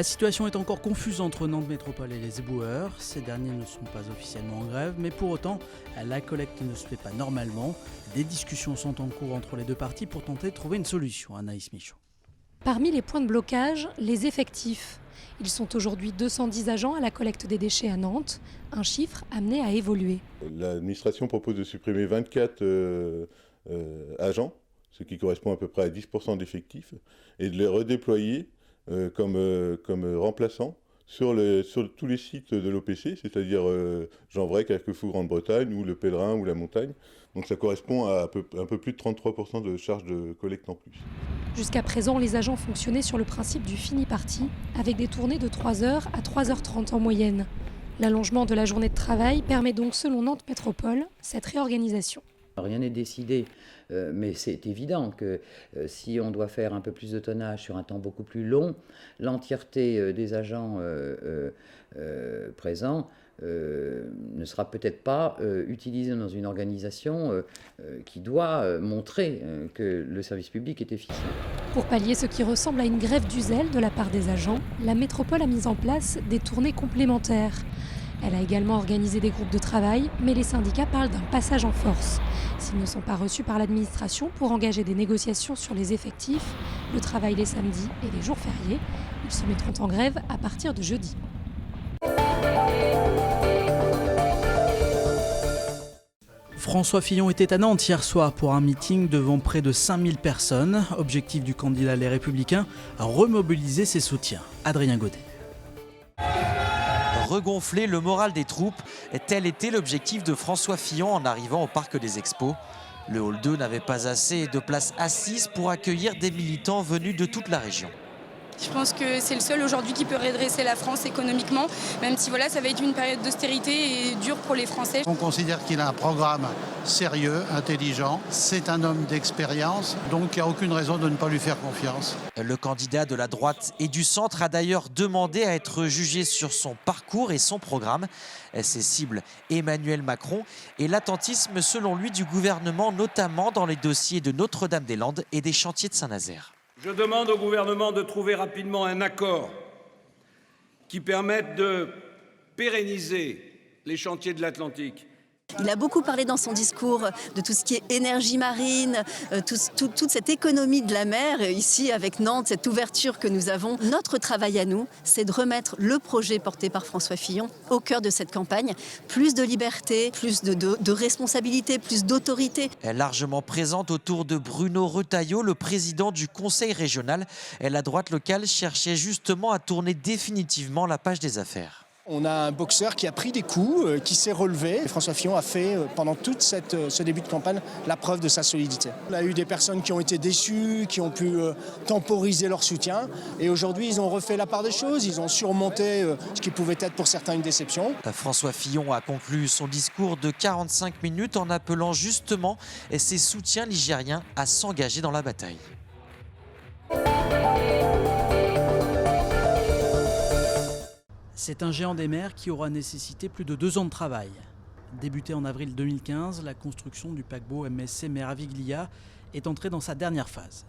La situation est encore confuse entre Nantes Métropole et les éboueurs. Ces derniers ne sont pas officiellement en grève, mais pour autant, la collecte ne se fait pas normalement. Des discussions sont en cours entre les deux parties pour tenter de trouver une solution. Anaïs Michaud. Parmi les points de blocage, les effectifs. Ils sont aujourd'hui 210 agents à la collecte des déchets à Nantes, un chiffre amené à évoluer. L'administration propose de supprimer 24 agents, ce qui correspond à peu près à 10% d'effectifs, et de les redéployer comme remplaçants sur tous les sites de l'OPC, c'est-à-dire Jean-Vrac, Carquefou, Grande-Bretagne, ou le Pèlerin, ou la Montagne. Donc ça correspond à un peu plus de 33% de charges de collecte en plus. Jusqu'à présent, les agents fonctionnaient sur le principe du fini-parti, avec des tournées de 3h à 3h30 en moyenne. L'allongement de la journée de travail permet donc, selon Nantes Métropole, cette réorganisation. Rien n'est décidé, mais c'est évident que si on doit faire un peu plus de tonnage sur un temps beaucoup plus long, l'entièreté des agents présents ne sera peut-être pas utilisée dans une organisation qui doit montrer que le service public est efficient. Pour pallier ce qui ressemble à une grève du zèle de la part des agents, la métropole a mis en place des tournées complémentaires. Elle a également organisé des groupes de travail, mais les syndicats parlent d'un passage en force. S'ils ne sont pas reçus par l'administration pour engager des négociations sur les effectifs, le travail les samedis et les jours fériés, ils se mettront en grève à partir de jeudi. François Fillon était à Nantes hier soir pour un meeting devant près de 5000 personnes. Objectif du candidat Les Républicains, remobiliser ses soutiens. Adrien Godet. Regonfler le moral des troupes, tel était l'objectif de François Fillon en arrivant au Parc des Expos. Le hall 2 n'avait pas assez de places assises pour accueillir des militants venus de toute la région. Je pense que c'est le seul aujourd'hui qui peut redresser la France économiquement, même si voilà, ça va être une période d'austérité et dure pour les Français. On considère qu'il a un programme sérieux, intelligent. C'est un homme d'expérience, donc il n'y a aucune raison de ne pas lui faire confiance. Le candidat de la droite et du centre a d'ailleurs demandé à être jugé sur son parcours et son programme. Ses cibles, Emmanuel Macron et l'attentisme selon lui du gouvernement, notamment dans les dossiers de Notre-Dame-des-Landes et des chantiers de Saint-Nazaire. Je demande au gouvernement de trouver rapidement un accord qui permette de pérenniser les chantiers de l'Atlantique. Il a beaucoup parlé dans son discours de tout ce qui est énergie marine, toute cette économie de la mer, ici avec Nantes, cette ouverture que nous avons. Notre travail à nous, c'est de remettre le projet porté par François Fillon au cœur de cette campagne. Plus de liberté, plus de responsabilité, plus d'autorité. Largement présente autour de Bruno Retailleau, le président du conseil régional, la droite locale cherchait justement à tourner définitivement la page des affaires. On a un boxeur qui a pris des coups, qui s'est relevé. Et François Fillon a fait, pendant tout ce début de campagne, la preuve de sa solidité. Il y a eu des personnes qui ont été déçues, qui ont pu temporiser leur soutien. Et aujourd'hui, ils ont refait la part des choses. Ils ont surmonté ce qui pouvait être pour certains une déception. François Fillon a conclu son discours de 45 minutes en appelant justement ses soutiens ligériens à s'engager dans la bataille. C'est un géant des mers qui aura nécessité plus de 2 ans de travail. Débutée en avril 2015, la construction du paquebot MSC Meraviglia est entrée dans sa dernière phase.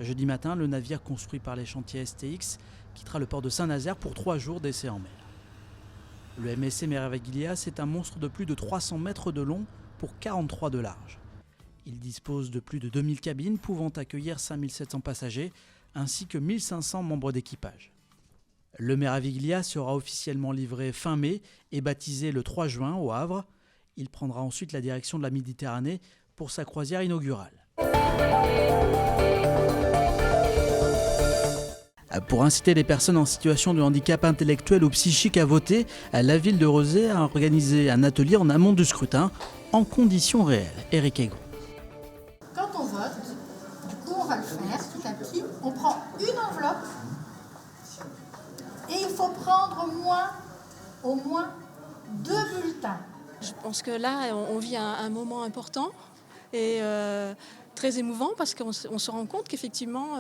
Jeudi matin, le navire construit par les chantiers STX quittera le port de Saint-Nazaire pour 3 jours d'essai en mer. Le MSC Meraviglia, c'est un monstre de plus de 300 mètres de long pour 43 de large. Il dispose de plus de 2000 cabines pouvant accueillir 5700 passagers ainsi que 1500 membres d'équipage. Le Meraviglia sera officiellement livré fin mai et baptisé le 3 juin au Havre. Il prendra ensuite la direction de la Méditerranée pour sa croisière inaugurale. Pour inciter les personnes en situation de handicap intellectuel ou psychique à voter, la ville de Rezé a organisé un atelier en amont du scrutin en conditions réelles. Éric Egon. Quand on vote, du coup on va le faire tout à petit, on prend une enveloppe. Et il faut prendre au moins 2 bulletins. Je pense que là, on vit un moment important et très émouvant parce qu'on se rend compte qu'effectivement,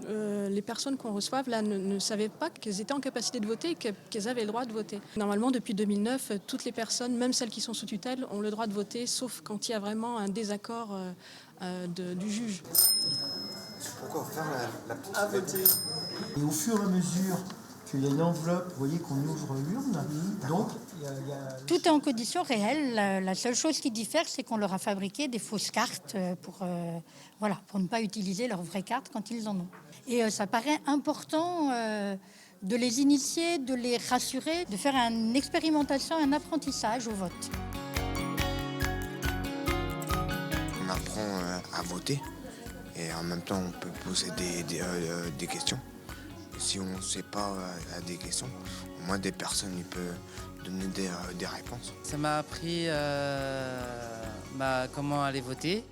les personnes qu'on reçoit là ne savaient pas qu'elles étaient en capacité de voter et qu'elles avaient le droit de voter. Normalement, depuis 2009, toutes les personnes, même celles qui sont sous tutelle, ont le droit de voter, sauf quand il y a vraiment un désaccord du juge. Pourquoi faire la petite à voter. Et au fur et à mesure qu'il y a une enveloppe, vous voyez qu'on ouvre l'urne, donc tout est en conditions réelles. La seule chose qui diffère, c'est qu'on leur a fabriqué des fausses cartes pour ne pas utiliser leurs vraies cartes quand ils en ont. Et ça paraît important de les initier, de les rassurer, de faire une expérimentation, un apprentissage au vote. On apprend à voter et en même temps on peut poser des questions. Si on ne sait pas des questions, au moins des personnes ils peuvent donner des réponses. Ça m'a appris comment aller voter.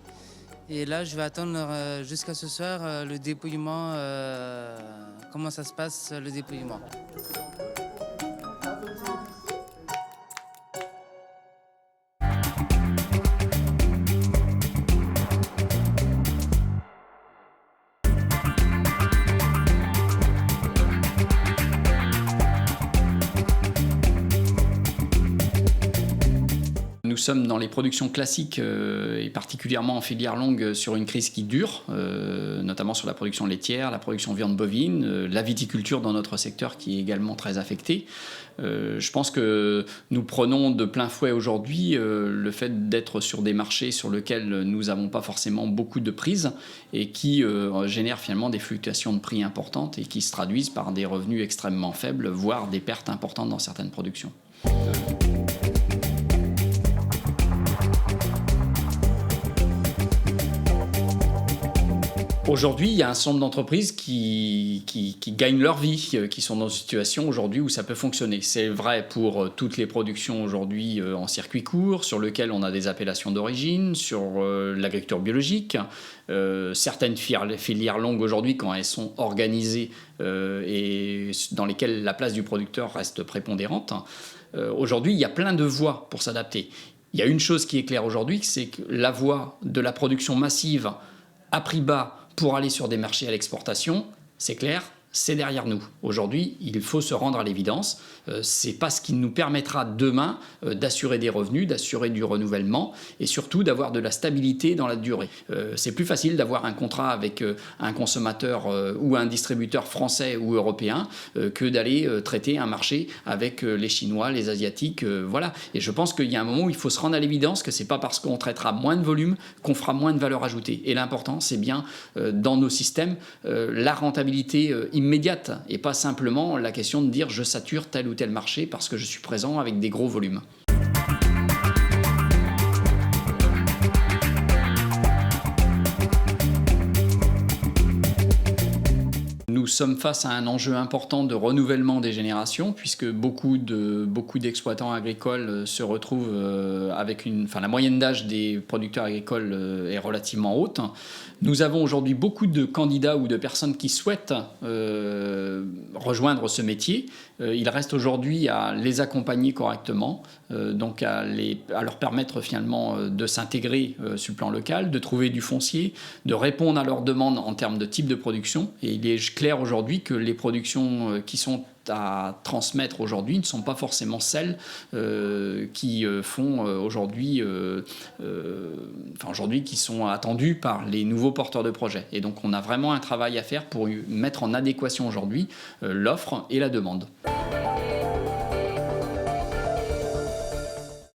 Et là, je vais attendre jusqu'à ce soir le dépouillement, comment ça se passe le dépouillement. Nous sommes dans les productions classiques et particulièrement en filière longue sur une crise qui dure, notamment sur la production laitière, la production viande bovine, la viticulture dans notre secteur qui est également très affectée. Je pense que nous prenons de plein fouet aujourd'hui le fait d'être sur des marchés sur lesquels nous n'avons pas forcément beaucoup de prise et qui génèrent finalement des fluctuations de prix importantes et qui se traduisent par des revenus extrêmement faibles, voire des pertes importantes dans certaines productions. Aujourd'hui, il y a un certain nombre d'entreprises qui gagnent leur vie, qui sont dans une situation aujourd'hui où ça peut fonctionner. C'est vrai pour toutes les productions aujourd'hui en circuit court, sur lesquelles on a des appellations d'origine, sur l'agriculture biologique. Certaines filières longues aujourd'hui, quand elles sont organisées et dans lesquelles la place du producteur reste prépondérante, aujourd'hui, il y a plein de voies pour s'adapter. Il y a une chose qui est claire aujourd'hui, c'est que la voie de la production massive à prix bas pour aller sur des marchés à l'exportation, c'est clair, c'est derrière nous. Aujourd'hui, il faut se rendre à l'évidence. C'est pas ce qui nous permettra demain d'assurer des revenus, d'assurer du renouvellement et surtout d'avoir de la stabilité dans la durée. C'est plus facile d'avoir un contrat avec un consommateur ou un distributeur français ou européen que d'aller traiter un marché avec les Chinois, les Asiatiques, voilà. Et je pense qu'il y a un moment où il faut se rendre à l'évidence que c'est pas parce qu'on traitera moins de volume qu'on fera moins de valeur ajoutée. Et l'important, c'est bien dans nos systèmes la rentabilité immédiate et pas simplement la question de dire je sature tel ou tel marché parce que je suis présent avec des gros volumes. Nous sommes face à un enjeu important de renouvellement des générations puisque beaucoup d'exploitants agricoles se retrouvent avec la moyenne d'âge des producteurs agricoles est relativement haute. Nous avons aujourd'hui beaucoup de candidats ou de personnes qui souhaitent rejoindre ce métier. Il reste aujourd'hui à les accompagner correctement, donc à leur permettre finalement de s'intégrer sur le plan local, de trouver du foncier, de répondre à leurs demandes en termes de type de production. Et il est clair aujourd'hui que les productions qui sont à transmettre aujourd'hui ne sont pas forcément celles qui font aujourd'hui qui sont attendues par les nouveaux porteurs de projets. Et donc on a vraiment un travail à faire pour mettre en adéquation aujourd'hui l'offre et la demande.